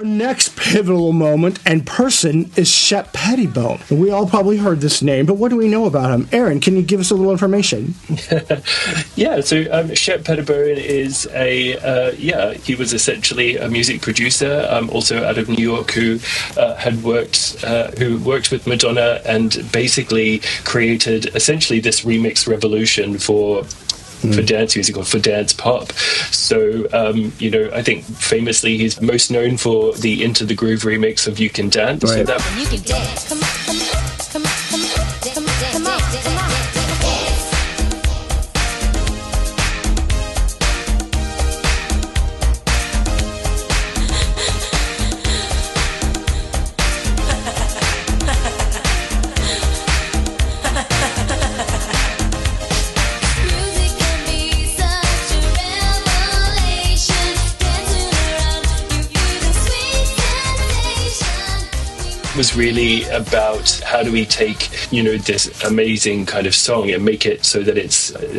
Our next pivotal moment and person is Shep Pettibone. We all probably heard this name, but what do we know about him? Aaron, can you give us a little information? Yeah, so Shep Pettibone is he was essentially a music producer, also out of New York, who worked with Madonna and basically created essentially this remix revolution for dance music or for dance pop. So, I think famously he's most known for the Into the Groove remix of You Can Dance. Right. So You can dance. Come on, come on, come on, come on, come on, come on. was really about how do we take, this amazing kind of song and make it so that it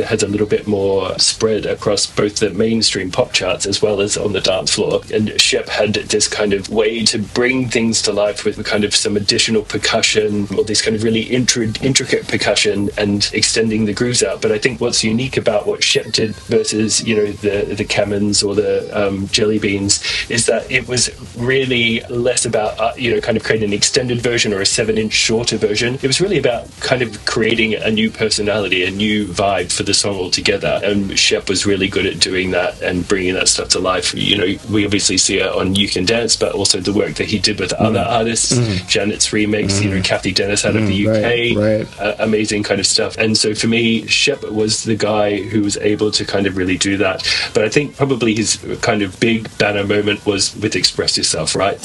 has a little bit more spread across both the mainstream pop charts as well as on the dance floor. And Shep had this kind of way to bring things to life with kind of some additional percussion or this kind of really intricate percussion and extending the grooves out. But I think what's unique about what Shep did versus, the Camons or the Jelly Beans is that it was really less about, kind of creating an extended version or a 7-inch shorter version. It was really about kind of creating a new personality, a new vibe for the song altogether. And Shep was really good at doing that and bringing that stuff to life. We obviously see it on You Can Dance, but also the work that he did with other artists, Janet's remix, Kathy Dennis out of the UK, right. Amazing kind of stuff. And so for me, Shep was the guy who was able to kind of really do that. But I think probably his kind of big banner moment was with Express Yourself, right?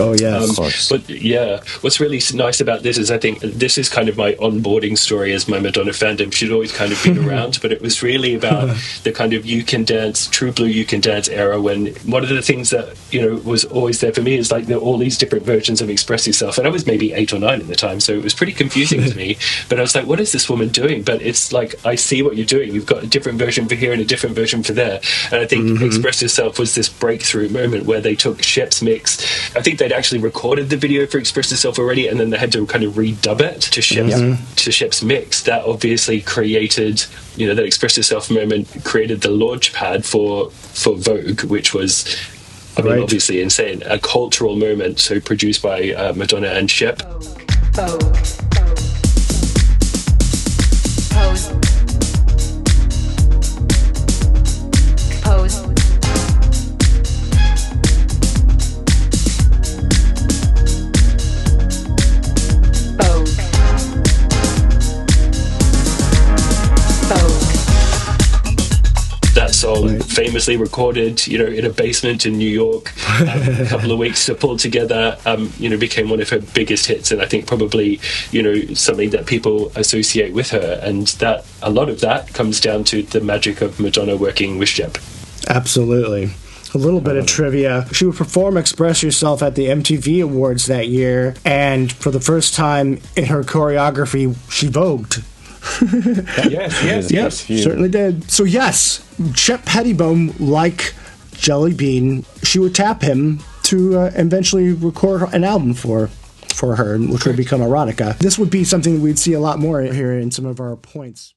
Oh, yeah, of course. But yeah, what's really nice about this is I think this is kind of my onboarding story as my Madonna fandom. She'd always kind of been around, but it was really about the kind of You Can Dance, True Blue You Can Dance era when one of the things that, was always there for me is like there are all these different versions of Express Yourself. And I was maybe 8 or 9 at the time, so it was pretty confusing to me. But I was like, what is this woman doing? But it's like, I see what you're doing. You've got a different version for here and a different version for there. And I think Express Yourself was this breakthrough moment where they took Shep's mix. I think they'd actually recorded the video for Express Yourself already, and then they had to kind of redub it to Shep's mix. That obviously created, that Express Yourself moment created the launch pad for Vogue, which was, obviously insane. A cultural moment, so produced by Madonna and Shep. Song famously recorded, in a basement in New York, a couple of weeks to pull together, became one of her biggest hits, and I think probably, something that people associate with her, and that a lot of that comes down to the magic of Madonna working with Shep. Absolutely. A little bit of trivia. She would perform Express Yourself at the MTV Awards that year, and for the first time in her choreography, she vogued. yes, certainly did. So yes, Shep Pettibone, like Jelly Bean, she would tap him to eventually record an album for her, which would become Erotica. This would be something we'd see a lot more here in some of our points.